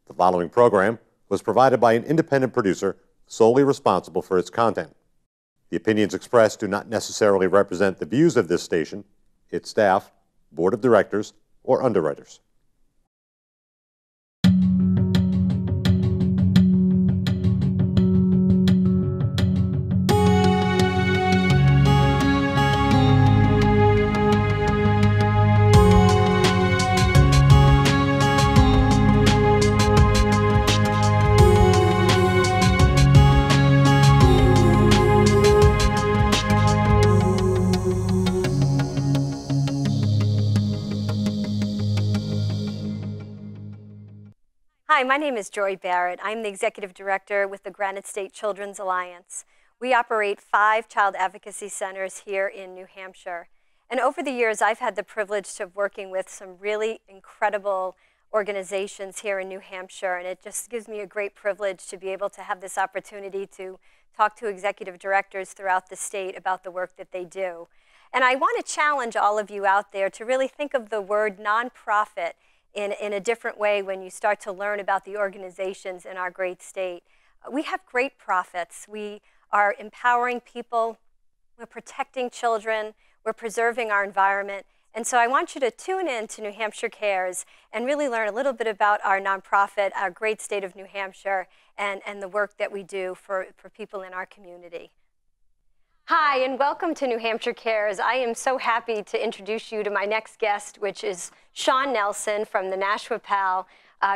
The following program was provided by an independent producer solely responsible for its content. The opinions expressed do not necessarily represent the views of this station, its staff, board of directors, or underwriters. Hi, my name is Joy Barrett. I'm the Executive Director with the Granite State Children's Alliance. We operate 5 child advocacy centers here in New Hampshire. And over the years, I've had the privilege of working with some really incredible organizations here in New Hampshire, and it just gives me a great privilege to be able to have this opportunity to talk to executive directors throughout the state about the work that they do. And I want to challenge all of you out there to really think of the word nonprofit in a different way when you start to learn about the organizations in our great state. We have great profits. We are empowering people. We're protecting children. We're preserving our environment. And so I want you to tune in to New Hampshire Cares and really learn a little bit about our nonprofit, our great state of New Hampshire, and the work that we do for people in our community. Hi, and welcome to New Hampshire Cares. I am so happy to introduce you to my next guest, which is Shaun Nelson from the Nashua PAL.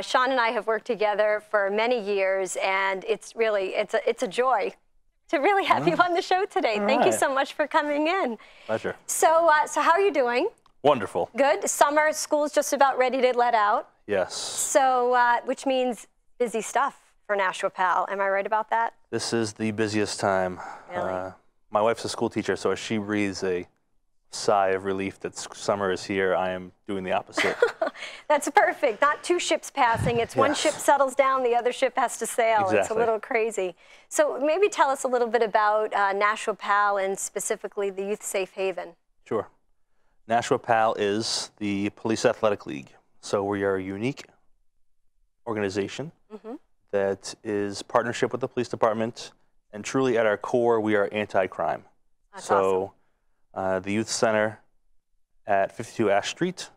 Shaun and I have worked together for many years, and it's a joy to really have you on the show today. Thank you so much for coming in. Pleasure. So how are you doing? Wonderful. Good. Summer, school's just about ready to let out. Yes. So, which means busy stuff for Nashua PAL. Am I right about that? This is the busiest time. Really? My wife's a school teacher, so as she breathes a sigh of relief that summer is here, I am doing the opposite. That's perfect. Not 2 ships passing. It's one ship settles down, the other ship has to sail. Exactly. It's a little crazy. So maybe tell us a little bit about Nashua PAL and specifically the Youth Safe Haven. Sure. Nashua PAL is the Police Athletic Leauge. So we are a unique organization that is partnership with the police department. And truly at our core, we are anti-crime. So awesome. The youth center at 52 Ash Street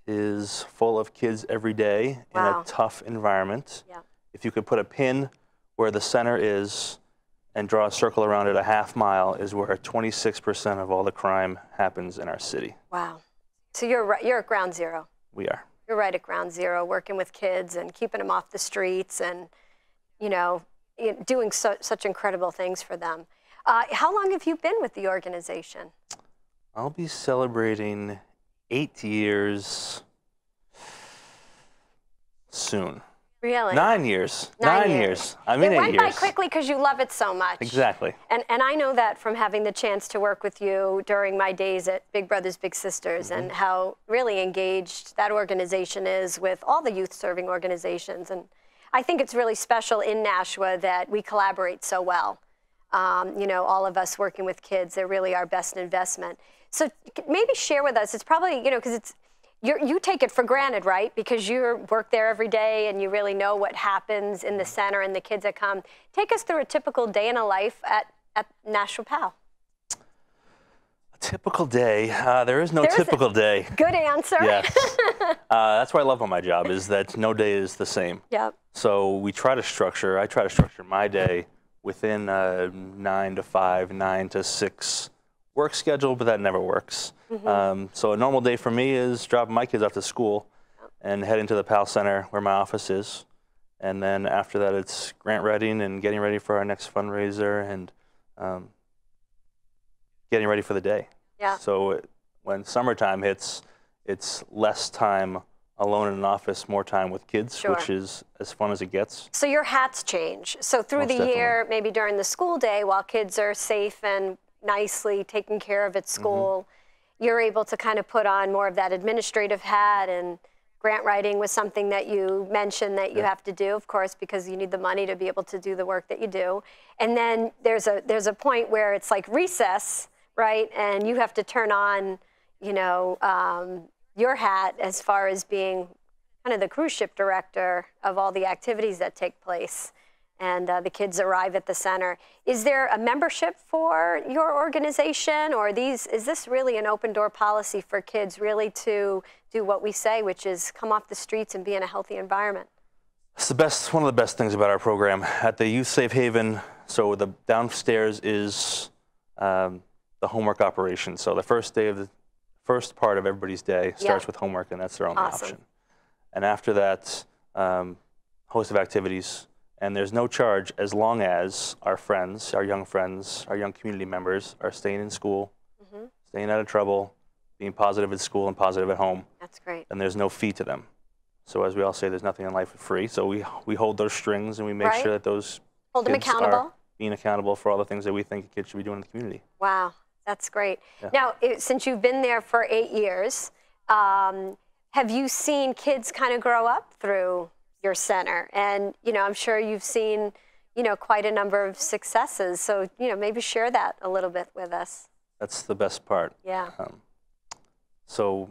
is full of kids every day in a tough environment. Yeah. If you could put a pin where the center is and draw a circle around it a half mile is where 26% of all the crime happens in our city. Wow. So you're at ground zero. We are. You're right at ground zero, working with kids and keeping them off the streets and, you know, doing such incredible things for them. How long have you been with the organization? I'll be celebrating 8 years soon. Really? 9 years. 9 9 years. I'm in 8 years. It went by quickly because you love it so much. Exactly. And I know that from having the chance to work with you during my days at Big Brothers Big Sisters and how really engaged that organization is with all the youth-serving organizations. And I think it's really special in Nashua that we collaborate so well. You know, all of us working with kids, they're really our best investment. So maybe share with us, it's probably, you know, because you take it for granted, right? Because you work there every day and you really know what happens in the center and the kids that come. Take us through a typical day in a life at Nashua PAL. A typical day? There is no typical day. Good answer. Yes. That's what I love on my job is that no day is the same. Yep. So I try to structure my day within a 9 to 5, 9 to 6 work schedule, but that never works. So a normal day for me is dropping my kids off to school and heading to the PAL Center where my office is. And then after that, it's grant writing and getting ready for our next fundraiser and getting ready for the day. Yeah. So when summertime hits, it's less time alone in an office, more time with kids, which is as fun as it gets. So your hats change. So through the year, maybe during the school day, while kids are safe and nicely taken care of at school, you're able to kind of put on more of that administrative hat, and grant writing was something that you mentioned that you have to do, of course, because you need the money to be able to do the work that you do. And then there's a point where it's like recess, right? And you have to turn on, you know, your hat as far as being kind of the cruise ship director of all the activities that take place. And the kids arrive at the center. Is there a membership for your organization, or is this really an open door policy for kids really to do what we say, which is come off the streets and be in a healthy environment? It's one of the best things about our program. At the Youth Safe Haven, so the downstairs is the homework operation. So the first part of everybody's day starts with homework, and that's their only option. And after that, host of activities. And there's no charge as long as our friends, our young community members are staying in school, staying out of trouble, being positive at school and positive at home. That's great. And there's no fee to them. So as we all say, there's nothing in life for free. So we hold those strings, and we make sure that those hold them accountable. Are being accountable for all the things that we think kids should be doing in the community. Wow, that's great. Yeah. Now, since you've been there for 8 years, have you seen kids kind of grow up through your center? And, I'm sure you've seen, quite a number of successes. So, maybe share that a little bit with us. That's the best part. Yeah. So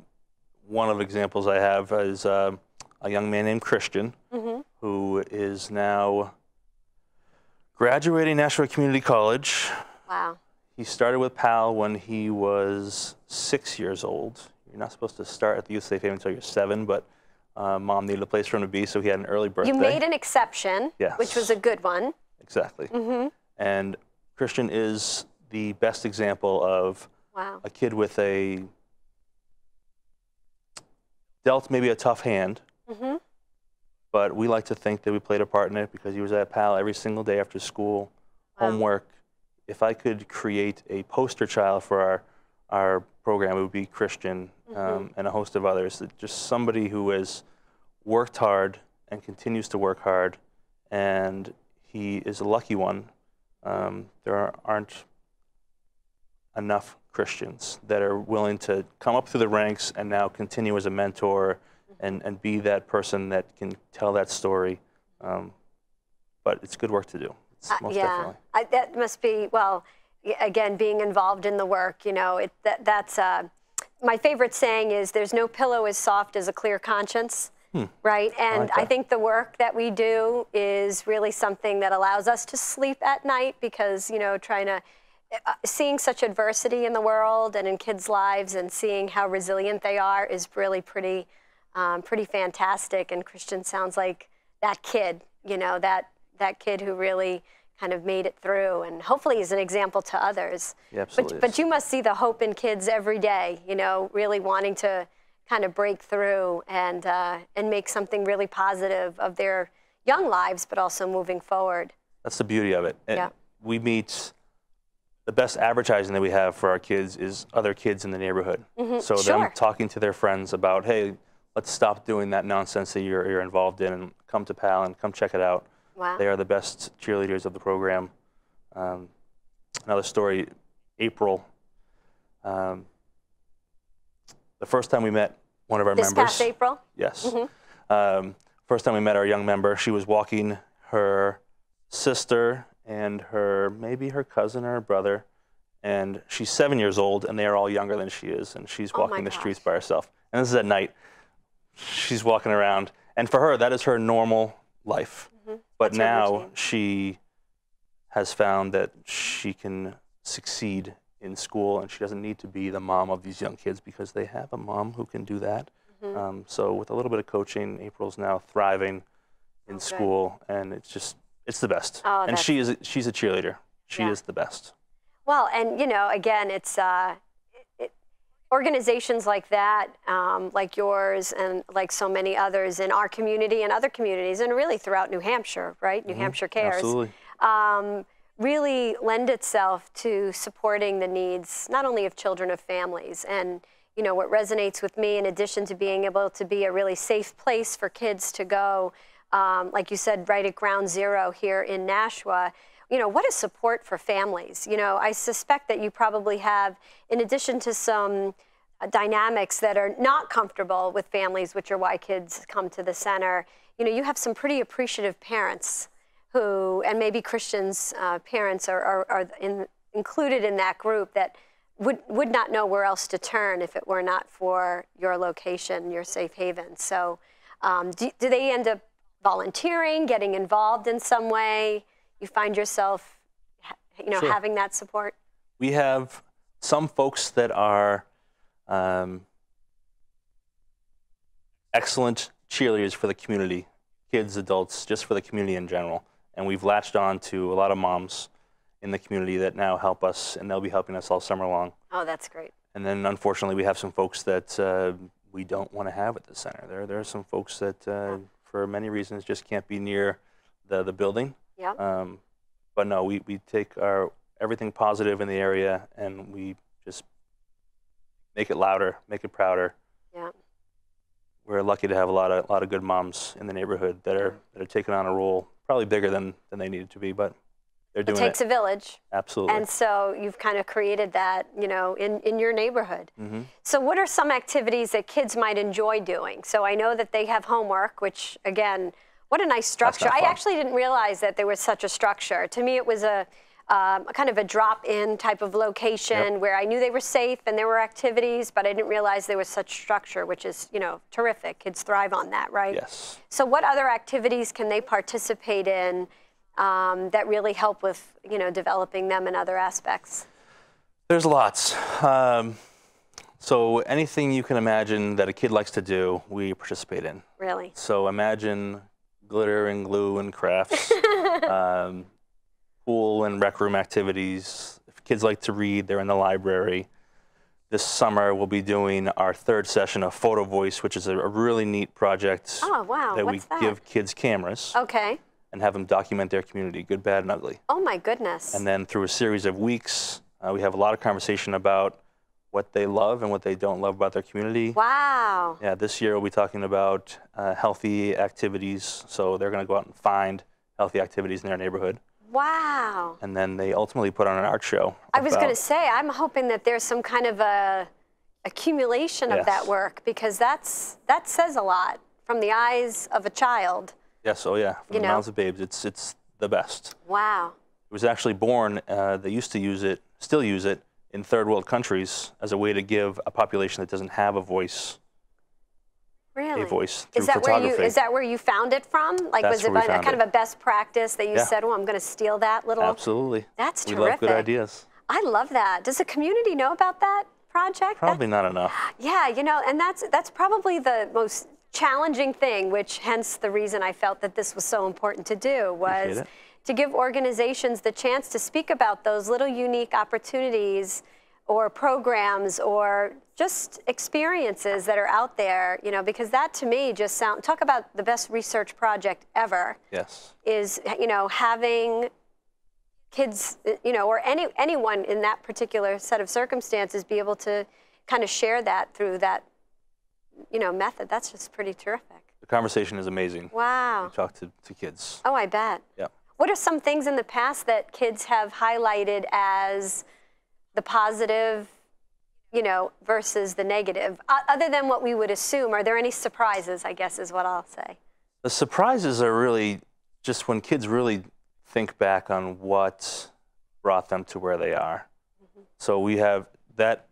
one of the examples I have is a young man named Christian, who is now graduating Nashua Community College. Wow. He started with PAL when he was 6 years old. You're not supposed to start at the Youth Safe Haven until you're 7, but Mom needed a place for him to be, so he had an early birthday. You made an exception, yes, which was a good one. Exactly. And Christian is the best example of a kid with dealt maybe a tough hand, but we like to think that we played a part in it because he was at PAL every single day after school, homework. If I could create a poster child for our program, it would be Christian and a host of others. Just somebody who has worked hard and continues to work hard, and he is a lucky one. There aren't enough Christians that are willing to come up through the ranks and now continue as a mentor and be that person that can tell that story. But it's good work to do. It's most definitely. That must be, well, again, being involved in the work, that's my favorite saying is there's no pillow as soft as a clear conscience, right? And I think the work that we do is really something that allows us to sleep at night because, seeing such adversity in the world and in kids' lives and seeing how resilient they are is really pretty fantastic. And Christian sounds like that kid, that kid who really kind of made it through, and hopefully is an example to others. Yeah, absolutely. But you must see the hope in kids every day, really wanting to kind of break through and make something really positive of their young lives, but also moving forward. That's the beauty of it. And we meet, the best advertising that we have for our kids is other kids in the neighborhood. So them talking to their friends about, hey, let's stop doing that nonsense that you're involved in and come to PAL and come check it out. Wow. They are the best cheerleaders of the program. Another story, April. The first time we met one of our members. This past April? Yes. First time we met our young member, she was walking her sister and maybe her cousin or her brother, and she's 7 years old, and they are all younger than she is, and she's walking the streets by herself. And this is at night. She's walking around, and for her, that is her normal life. But now she has found that she can succeed in school, and she doesn't need to be the mom of these young kids because they have a mom who can do that. So with a little bit of coaching, April's now thriving in school, and it's the best. And she's a cheerleader. She is the best. Well, and again, it's organizations like that, like yours and like so many others in our community and other communities, and really throughout New Hampshire, right? New Hampshire Cares. Absolutely. Really lend itself to supporting the needs, not only of children, of families. And, what resonates with me, in addition to being able to be a really safe place for kids to go, like you said, right at ground zero here in Nashua, what is support for families? I suspect that you probably have, in addition to some dynamics that are not comfortable with families, which are why kids come to the center, you have some pretty appreciative parents who, and maybe Christians' parents are included in that group that would not know where else to turn if it were not for your location, your safe haven. So Do they end up volunteering, getting involved in some way? You find yourself, Sure. having that support? We have some folks that are excellent cheerleaders for the community, kids, adults, just for the community in general. And we've latched on to a lot of moms in the community that now help us, and they'll be helping us all summer long. Oh, that's great. And then, unfortunately, we have some folks that we don't want to have at the center. There are some folks that, for many reasons, just can't be near the building. Yeah. But no, we take everything positive in the area, and we just make it louder, make it prouder. Yeah. We're lucky to have a lot of good moms in the neighborhood that are taking on a role probably bigger than they needed to be, but they're doing it. It takes a village. Absolutely. And so you've kind of created that, in your neighborhood. Mm-hmm. So what are some activities that kids might enjoy doing? So I know that they have homework, which, again, what a nice structure. That's not I fun. actually didn't realize that there was such a structure. To me, it was a kind of a drop-in type of location where I knew they were safe and there were activities, but I didn't realize there was such structure, which is, terrific. Kids thrive on that, right? Yes. So what other activities can they participate in that really help with, developing them in other aspects? There's lots. So anything you can imagine that a kid likes to do, we participate in. Really? So imagine glitter and glue and crafts, pool and rec room activities. If kids like to read, they're in the library. This summer, we'll be doing our third session of Photo Voice, which is a really neat project. Oh, wow. That What's we that? give kids cameras Okay. and have them document their community, good, bad, and ugly. Oh, my goodness. And then through a series of weeks, we have a lot of conversation about what they love and what they don't love about their community. Wow. Yeah, this year we'll be talking about healthy activities. So they're going to go out and find healthy activities in their neighborhood. Wow. And then they ultimately put on an art show. I was going to say, I'm hoping that there's some kind of a accumulation of that work, because that says a lot from the eyes of a child. Yes, oh yeah, from the mouths of babes, it's the best. Wow. It was actually born, they used to use it, still use it, in third world countries as a way to give a population that doesn't have a voice. Really? A voice through Is that photography. is that where you found it from? Like, That's was it where we found kind it. of a best practice that you Yeah. said, "Oh, I'm going to steal that little"? Absolutely. That's We terrific. love good ideas. I love that. Does the community know about that project? Probably not enough. Yeah, and that's probably the most challenging thing, which hence the reason I felt that this was so important to do, was Appreciate it. to give organizations the chance to speak about those little unique opportunities or programs or just experiences that are out there, because that to me just talk about the best research project ever. Yes. Is, having kids, or anyone in that particular set of circumstances be able to kind of share that through that, method. That's just pretty terrific. The conversation is amazing. Wow. You talk to kids. Oh, I bet. Yeah. What are some things in the past that kids have highlighted as the positive, versus the negative? Other than what we would assume, are there any surprises, I guess is what I'll say? The surprises are really just when kids really think back on what brought them to where they are. Mm-hmm. So we have that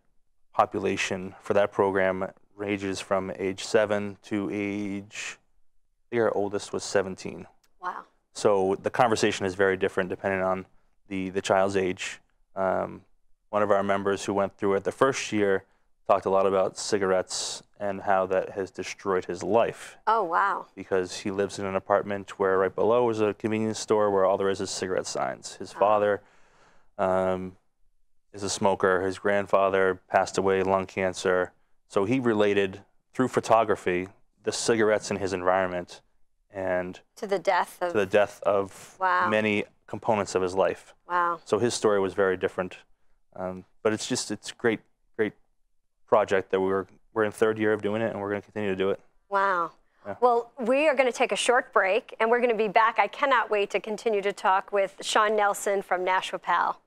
population for that program ranges from age 7 to age, I think our oldest was 17. Wow. So the conversation is very different depending on the child's age. One of our members who went through it the first year talked a lot about cigarettes and how that has destroyed his life. Oh, wow. Because he lives in an apartment where right below is a convenience store where all there is cigarette signs. His father is a smoker. His grandfather passed away, lung cancer. So he related through photography the cigarettes in his environment and to the death of wow. many components of his life. Wow. So his story was very different. But it's a great project that we're in third year of doing it, and we're going to continue to do it. Wow. Yeah. Well, we are going to take a short break, and we're going to be back. I cannot wait to continue to talk with Shaun Nelson from Nashua PAL.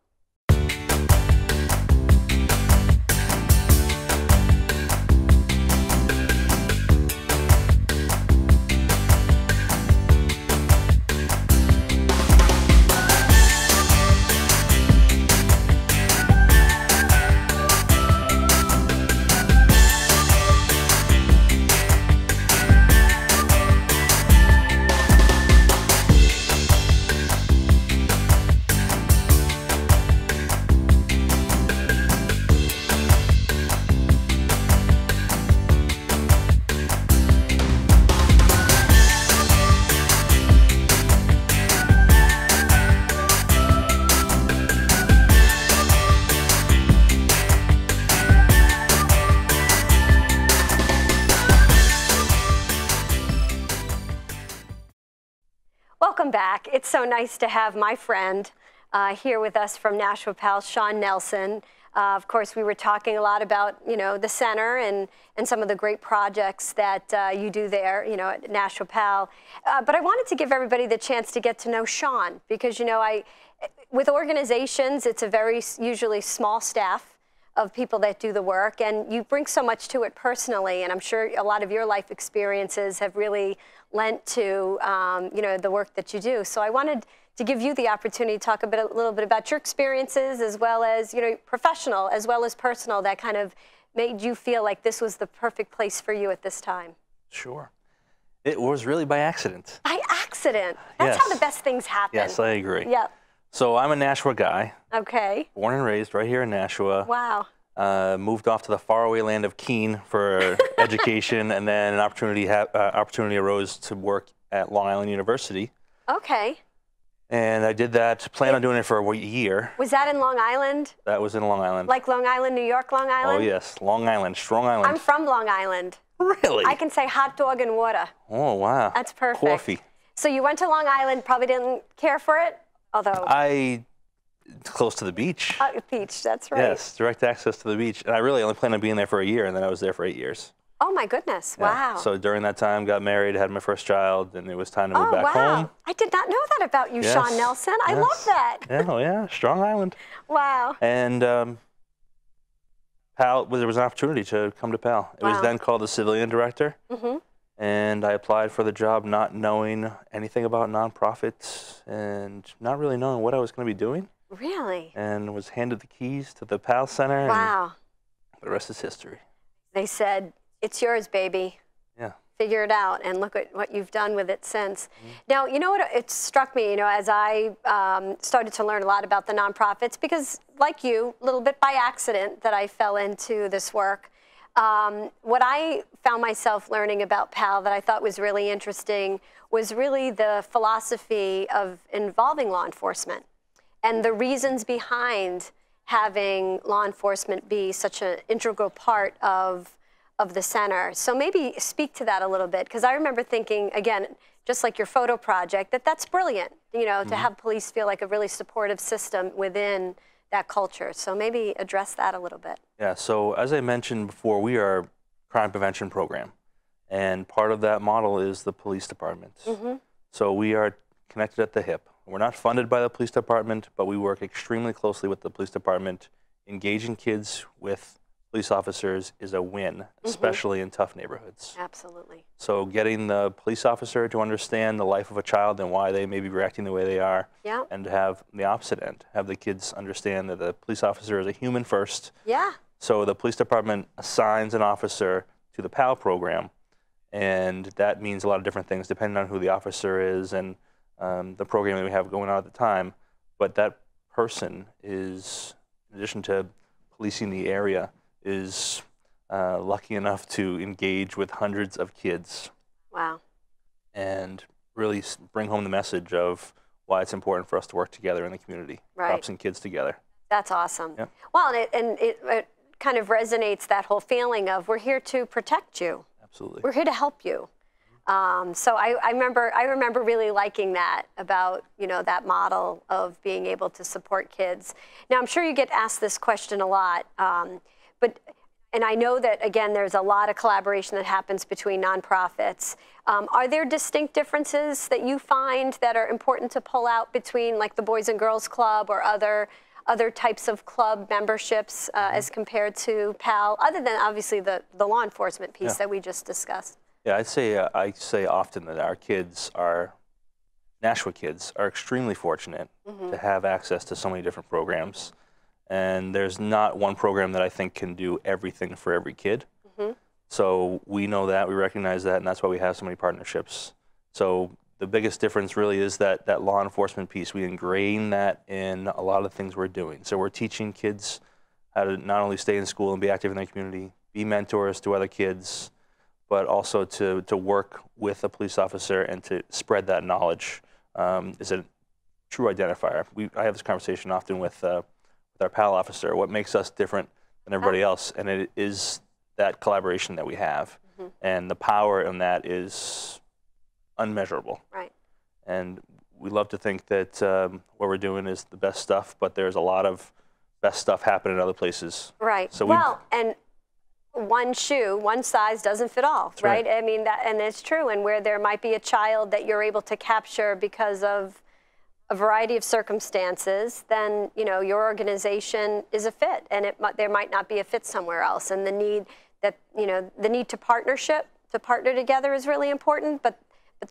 Welcome back. It's so nice to have my friend here with us from Nashua PAL, Shaun Nelson. Of course, we were talking a lot about, the center and some of the great projects that you do there, at Nashua PAL. But I wanted to give everybody the chance to get to know Shaun because, with organizations, it's a very usually small staff of people that do the work, and you bring so much to it personally, and I'm sure a lot of your life experiences have really lent to, the work that you do. So I wanted to give you the opportunity to talk a little bit about your experiences as well as, professional as well as personal, that kind of made you feel like this was the perfect place for you at this time. Sure. It was really by accident. By accident? That's how the best things happen. Yes, I agree. Yep. So I'm a Nashua guy. Okay. Born and raised right here in Nashua. Wow. Moved off to the faraway land of Keene for education, and then an opportunity arose to work at Long Island University. Okay. And I did that, planned on doing it for a year. Was that in Long Island? That was in Long Island. Like Long Island, New York, Long Island? Oh, yes. Long Island, Strong Island. I'm from Long Island. Really? I can say hot dog and water. Oh, wow. That's perfect. Coffee. So you went to Long Island, probably didn't care for it, although... Close to the beach. Beach, that's right. Yes, direct access to the beach. And I really only planned on being there for a year, and then I was there for 8 years. Oh, my goodness. Yeah. Wow. So during that time, got married, had my first child, and it was time to move back home. I did not know that about you, Yes. Shaun Nelson. I love that. Yeah, Strong Island. Wow. And PAL, there was an opportunity to come to PAL. It was then called the civilian director. Mm-hmm. And I applied for the job not knowing anything about nonprofits and not really knowing what I was going to be doing. Really? And was handed the keys to the PAL Center. Wow. And the rest is history. They said, it's yours, baby. Yeah. Figure it out, and look at what you've done with it since. Mm-hmm. Now, you know what? It struck me, as I started to learn a lot about the nonprofits, because like you, a little bit by accident that I fell into this work. What I found myself learning about PAL that I thought was really interesting was really the philosophy of involving law enforcement and the reasons behind having law enforcement be such an integral part of the center. So maybe speak to that a little bit, because I remember thinking, again, just like your photo project, that's brilliant, to have police feel like a really supportive system within that culture. So maybe address that a little bit. Yeah, so as I mentioned before, we are a crime prevention program, and part of that model is the police department. Mm-hmm. So we are connected at the hip. We're not funded by the police department, but we work extremely closely with the police department. Engaging kids with police officers is a win, especially in tough neighborhoods. Absolutely. So getting the police officer to understand the life of a child and why they may be reacting the way they are, and to have the opposite end, have the kids understand that the police officer is a human first. Yeah. So the police department assigns an officer to the PAL program, and that means a lot of different things depending on who the officer is and the program that we have going on at the time. But that person is, in addition to policing the area, is lucky enough to engage with hundreds of kids. Wow. And really bring home the message of why it's important for us to work together in the community, cops and kids together. That's awesome. Yep. Well, and it kind of resonates, that whole feeling of we're here to protect you. Absolutely. We're here to help you. So I remember really liking that about, that model of being able to support kids. Now, I'm sure you get asked this question a lot, and I know that, again, there's a lot of collaboration that happens between nonprofits. Are there distinct differences that you find that are important to pull out between, like, the Boys and Girls Club or other types of club memberships as compared to PAL, other than obviously the law enforcement piece that we just discussed? Yeah, I say often that our kids Nashua kids are extremely fortunate to have access to so many different programs. And there's not one program that I think can do everything for every kid. So we know that, we recognize that, and that's why we have so many partnerships. So the biggest difference really is that law enforcement piece. We ingrain that in a lot of the things we're doing. So we're teaching kids how to not only stay in school and be active in their community, be mentors to other kids, but also to work with a police officer and to spread that knowledge is a true identifier. I have this conversation often with our PAL officer, what makes us different than everybody else, and it is that collaboration that we have. And the power in that is unmeasurable. Right. And we love to think that what we're doing is the best stuff, but there's a lot of best stuff happening in other places. Right. So well, and one shoe, one size doesn't fit all, right? I mean, and it's true. And where there might be a child that you're able to capture because of a variety of circumstances, then, you know, your organization is a fit, and there might not be a fit somewhere else. And the need that, you know, the need to partner together is really important, but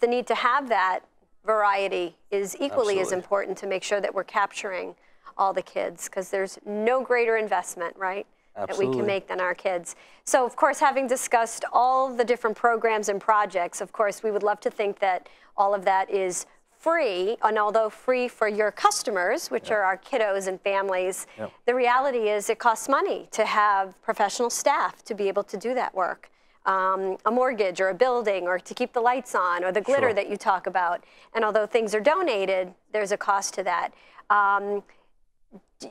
the need to have that variety is equally as important to make sure that we're capturing all the kids, because there's no greater investment, right, that we can make than our kids. So, of course, having discussed all the different programs and projects, of course, we would love to think that all of that is free, and although free for your customers, which are our kiddos and families, the reality is it costs money to have professional staff to be able to do that work. A mortgage or a building, or to keep the lights on, or the glitter that you talk about. And although things are donated, there's a cost to that.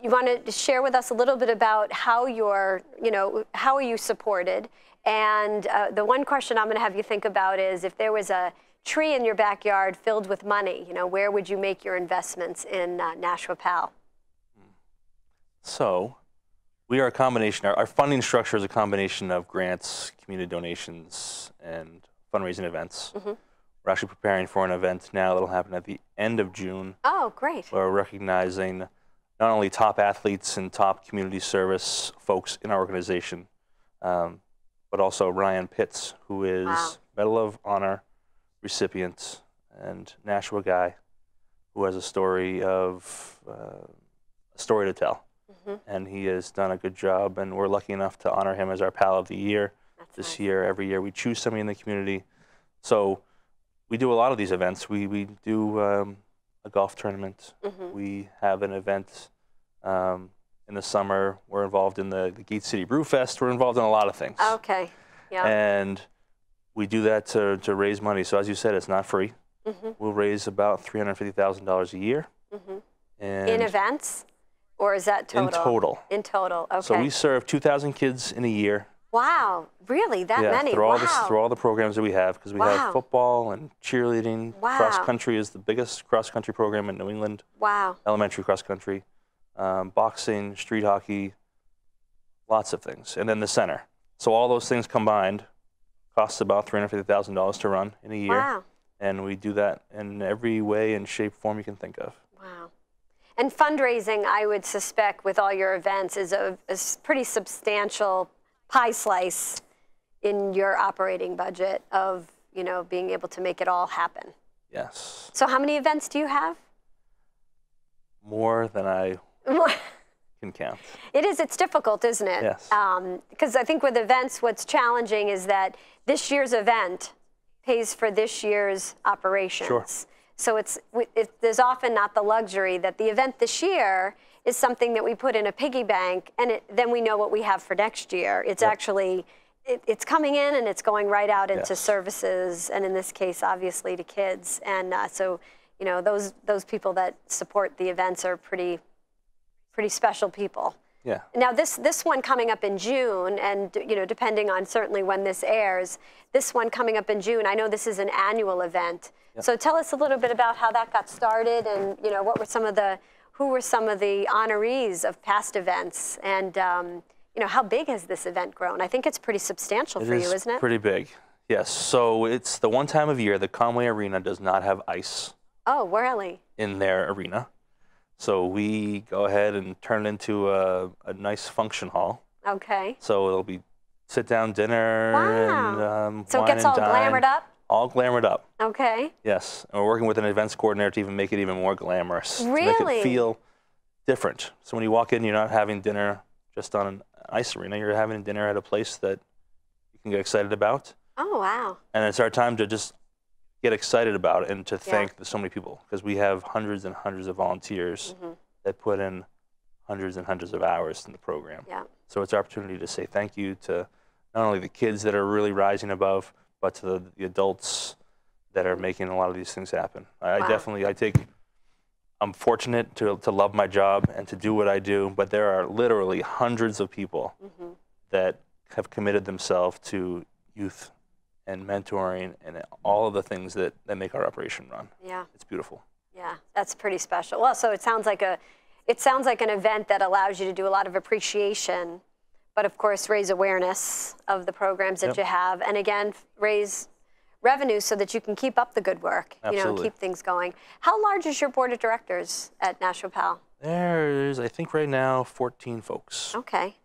You want to share with us a little bit about how you're, you know, how are you supported? And the one question I'm going to have you think about is, if there was a tree in your backyard filled with money, you know, where would you make your investments in Nashua PAL? So, we are a combination. Our funding structure is a combination of grants, community donations, and fundraising events. We're actually preparing for an event now that'll happen at the end of June. Oh, great. We're recognizing not only top athletes and top community service folks in our organization, but also Ryan Pitts, who is Medal of Honor recipient and Nashua guy who has a story to tell. And he has done a good job, and we're lucky enough to honor him as our PAL of the Year this year. Every year we choose somebody in the community. So we do a lot of these events. We do a golf tournament. We have an event in the summer. We're involved in the Gate City Brew Fest. We're involved in a lot of things. Okay, yeah. And we do that to raise money. So as you said, it's not free. We'll raise about $350,000 a year. And in events? Or is that total? In total. In total, okay. So we serve 2,000 kids in a year. Wow, really? That many? Through all the programs that we have, because we have football and cheerleading. Cross country is the biggest cross country program in New England. Wow. Elementary cross country, boxing, street hockey, lots of things. And then the center. So all those things combined costs about $350,000 to run in a year. Wow. And we do that in every way and shape, form you can think of. Wow. And fundraising, I would suspect, with all your events, is a pretty substantial pie slice in your operating budget of, you know, being able to make it all happen. Yes. So how many events do you have? More than I can count. It is. It's difficult, isn't it? Yes. Because I think with events, what's challenging is that this year's event pays for this year's operations. Sure. So there's often not the luxury that the event this year is something that we put in a piggy bank, and then we know what we have for next year. It's actually, it's coming in and it's going right out into services, and in this case, obviously, to kids. And so, you know, those people that support the events are pretty special people. Yeah. Now this one coming up in June, and you know, depending on certainly when this airs, this one coming up in June, I know this is an annual event. Yep. So tell us a little bit about how that got started, and you know, who were some of the honorees of past events, and you know, how big has this event grown? I think it's pretty substantial for you, isn't it? Pretty big. Yes. So it's the one time of year the Conway Arena does not have ice. Oh, really? In their arena. So we go ahead and turn it into a nice function hall. Okay. So it'll be sit-down dinner and so it gets all glamored up? All glamored up. Okay. Yes. And we're working with an events coordinator to even make it even more glamorous. Really? To make it feel different. So when you walk in, you're not having dinner just on an ice arena. You're having dinner at a place that you can get excited about. Oh, wow. And it's our time to just get excited about it and to thank so many people, because we have hundreds and hundreds of volunteers that put in hundreds and hundreds of hours in the program. Yeah. So it's our opportunity to say thank you to not only the kids that are really rising above, but to the adults that are making a lot of these things happen. I'm fortunate to love my job and to do what I do, but there are literally hundreds of people that have committed themselves to youth and mentoring and all of the things that make our operation run. Yeah. It's beautiful. Yeah. That's pretty special. Well, so it sounds like an event that allows you to do a lot of appreciation, but of course raise awareness of the programs that you have, and again raise revenue so that you can keep up the good work. Absolutely. You know, keep things going. How large is your board of directors at Nashua PAL? There's, I think right now, 14 folks. Okay.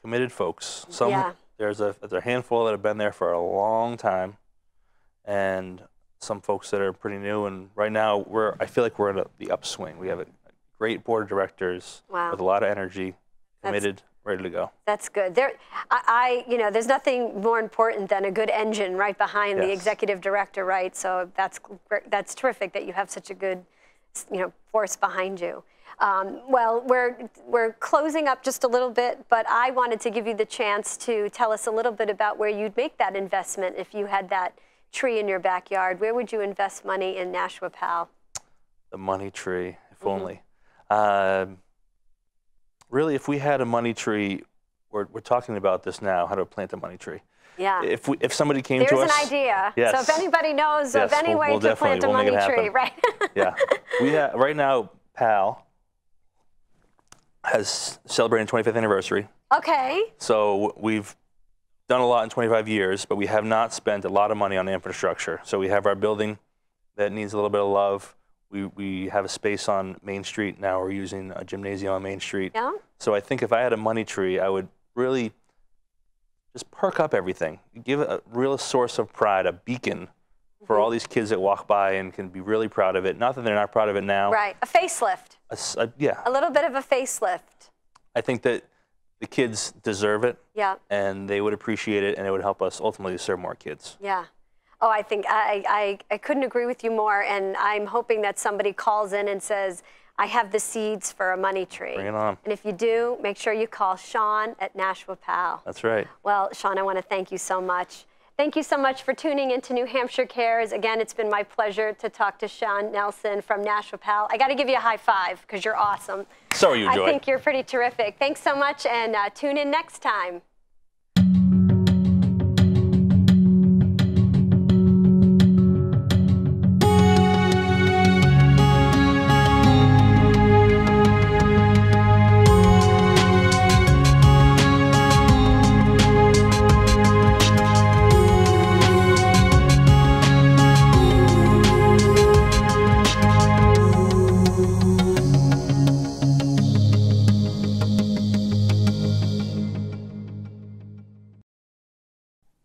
Committed folks. There's a handful that have been there for a long time, and some folks that are pretty new. And right now, I feel like we're in the upswing. We have a great board of directors with a lot of energy, committed, ready to go. That's good. There's nothing more important than a good engine right behind the executive director, right? So that's terrific that you have such a good, force behind you. Well, we're closing up just a little bit, but I wanted to give you the chance to tell us a little bit about where you'd make that investment if you had that tree in your backyard. Where would you invest money in Nashua PAL? The money tree, if only. Really, if we had a money tree, we're talking about this now, how to plant a money tree. Yeah. If somebody came to us. There's an idea. So if anybody knows of any way to plant a money tree, right? Yeah. Right now, PAL has celebrated 25th anniversary. Okay. So we've done a lot in 25 years, but we have not spent a lot of money on infrastructure. So we have our building that needs a little bit of love. We have a space on Main Street. Now we're using a gymnasium on Main Street. Yeah. So I think if I had a money tree, I would really just perk up everything. Give it a real source of pride, a beacon for all these kids that walk by and can be really proud of it. Not that they're not proud of it now. Right. A facelift. Yeah. A little bit of a facelift. I think that the kids deserve it. Yeah. And they would appreciate it, and it would help us ultimately serve more kids. Yeah. Oh, I think I couldn't agree with you more, and I'm hoping that somebody calls in and says, I have the seeds for a money tree. Bring it on. And if you do, make sure you call Shaun at Nashua PAL. That's right. Well, Shaun, I want to thank you so much. Thank you so much for tuning into New Hampshire Cares. Again, it's been my pleasure to talk to Shaun Nelson from Nashua PAL. I got to give you a high five because you're awesome. So are you, Joy. I think you're pretty terrific. Thanks so much, and tune in next time.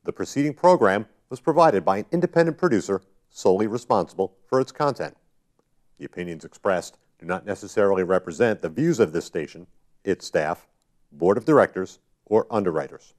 The preceding program was provided by an independent producer solely responsible for its content. The opinions expressed do not necessarily represent the views of this station, its staff, board of directors, or underwriters.